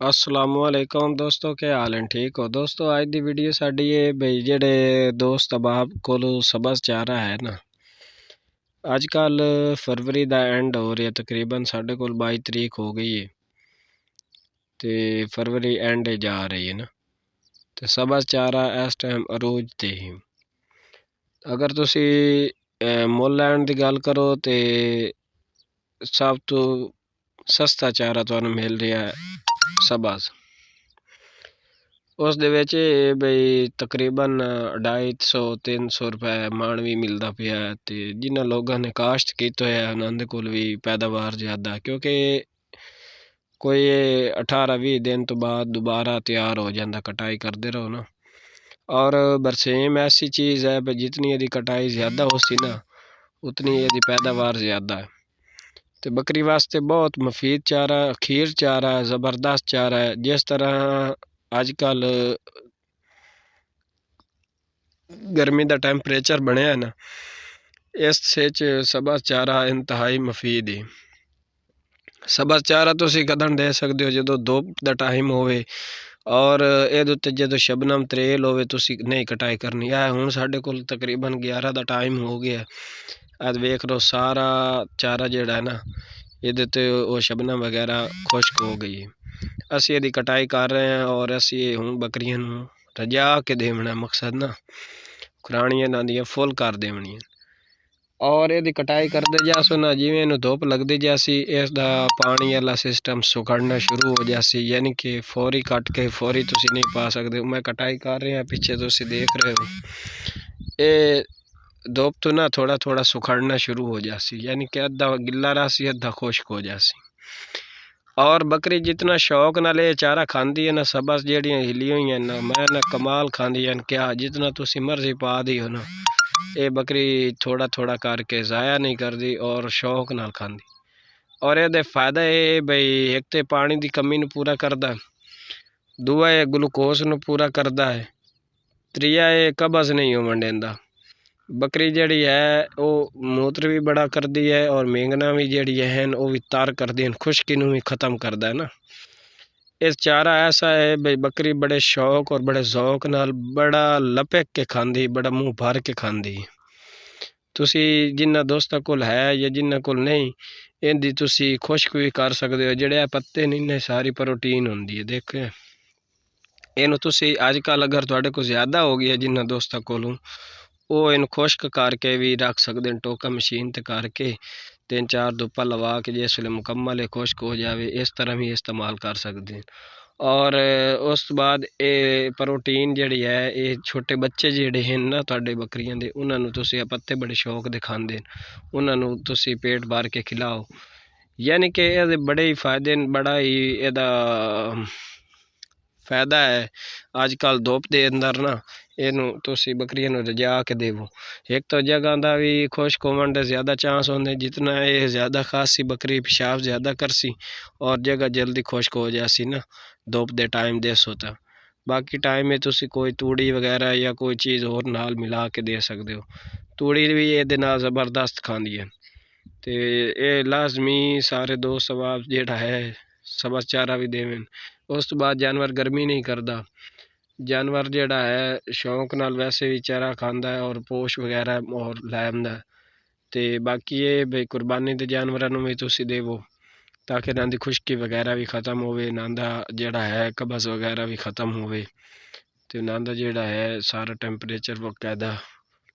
असलामुअलैकुम दोस्तों, क्या हाल है? ठीक हो दोस्तों? आज दी वीडियो साड़ी है भाई जेड़े दोस्त अहबाब कोलो सबस चारा है ना, अजकल फरवरी दा एंड हो रहा, तकरीबन साढ़े कोल 22 तरीक हो गई है ते फरवरी एंड जा रही है ना। ते सबस चारा इस टाइम अरूज ते ही। अगर तुसी मुल लैंड दी गल करो ते सब तो सस्ता चारा तुहानू मिल रहा है सबस। उस दे विच बई तकरीबन 250-300 रुपए मण भी मिलता पिया है ते जिन्हां लोगों ने काश्त कीते है उन्हां दे कोल भी पैदावार ज़्यादा है, क्योंकि कोई 18-20 दिन तो बाद दोबारा तैयार हो जाता, कटाई करते रहो ना। और बरसीम ऐसी चीज़ है भाई जितनी यदि कटाई ज़्यादा हो सी ना उतनी यदि पैदावार ज़्यादा है। तो बकरी वास्ते बहुत मुफीद चारा, खीर चारा है, ज़बरदस्त चारा है। जिस तरह अजकल गर्मी का टैंपरेचर बनया ना, इस सबस चारा इंतहाई मुफीद है। सबस चारा तुसी कदन दे सकते हो जो धुप का टाइम होवे और ये जो शबनम त्रेल होवे, तुसी नहीं कटाई करनी है। हुण साढ़े कोल तकरीबन 11 का टाइम हो गया, अज वेख लो सारा चारा जेड़ा है ना ये ते वो शबनम वगैरह खुश्क हो गई है। असी यदि कटाई कर रहे हैं और असी हुण बकरियां नूं रजा के देवना मकसद ना, खुरानियां ना दियां फुल कर देवनी है। और यदि कटाई करते जासो ना, जिवें इनू धुप लगती जासी इसका पानी वाला सिस्टम सुखड़ना शुरू हो जासी, यानी कि फौरी कट के फौरी तुसी नहीं पा सकते। मैं कटाई कर रहा पीछे तुसी देख रहे हो, ये धुप तो ना थोड़ा थोड़ा सुखड़ना शुरू हो जासी, यानी कि अद्धा गिला रासी अद्धा खुश्क हो जासी। और बकरी जितना शौक नाल ये चारा खांदी है ना, सबस जेड़ियां हिली हुई हैं ना, मैं ना कमाल खांदी है। क्या जितना तुसी मर्जी पा दी हो ना, ये बकरी थोड़ा थोड़ा करके ज़ाया नहीं करती और शौक नाल खांदी। और ये फायदा ये भाई एक तो पानी की कमी नू पूरा करदा, दूआ ये ग्लूकोज नू पूरा करदा है, त्रिया ये कब्ज़ नहीं होवन देंदा। बकरी जड़ी है वो मूत्र भी बड़ा करती है और मेंगना भी जड़ी है वो भी तार करदी है, खुश्की नू भी ख़त्म करदा है ना। इस चारा ऐसा है भाई बकरी बड़े शौक और बड़े ज़ौक नाल बड़ा लपक के खांदी, बड़ा मुँह भर के खांदी। तुसी जिन्ना दोस्तां कोल है या जिन्ना कोल नहीं, इहदी तुसी खुश्क भी कर सकते हो। जेड़े पत्ते ने इन्हें सारी प्रोटीन होंदी है। देखे इनू तुसी अजकल अगर तुहाडे कोल ज़्यादा हो गया जिन्ना दोस्तां कोलों, वो इन खुश्क करके भी रख सकते हैं, टोका मशीन ते करके 3-4 धुप्पा लवा के जिसले मुकम्मल है खुश्क हो जाए इस तरह भी इस्तेमाल कर सकते हैं। और उस बाद ये प्रोटीन जड़ी है ये छोटे बच्चे जेड़े हैं ना तुहाडे बकरियां दे, उन्हां नूं तुसी पत्ते बड़े शौक दे खांदे, उन्हां नूं तुसी पेट भर के खिलाओ। यानी कि ये बड़े ही फायदे, बड़ा ही ਇਹਦਾ फायदा है। अजकल धुप के अंदर ना इनू तुसी बकरियां नूं रजा के देवो, एक तो जगह का भी खुश्क होवन दे ज़्यादा चांस होंगे, जितना ये ज़्यादा खासी बकरी पेशाब ज़्यादा करसी और जगह जल्दी खुश्क हो जासी ना धुप दे टाइम देस होता। बाकी टाइम में तुसी कोई तूड़ी वगैरह या कोई चीज़ और नाल मिला के दे सकते हो। तूड़ी भी ये नाल ज़बरदस्त खांदी है। तो ये लाजमी सारे दोस्त सवाब जेड़ा है सबस चारा भी देवें। उस तो बाद जानवर गर्मी नहीं करता, जानवर जेड़ा है शौक नाल वैसे भी चारा खांदा है और पोश वगैरह और लैंदा है। तो बाकी ये भाई कुर्बानी के जानवरों में भी तुसी देवो ताकि इन्हां दी खुश्की वगैरह भी ख़त्म होवे, इन्हां दा जेड़ा है कब्ज़ वगैरह भी ख़त्म होवे, तो इन्हां दा जेड़ा है सारा टैंपरेचर बाकायदा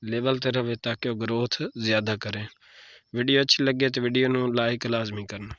लेवल ते रहे ताकि वो ग्रोथ ज़्यादा करें। वीडियो अच्छी लगे तो वीडियो नूं लाइक लाजमी करना।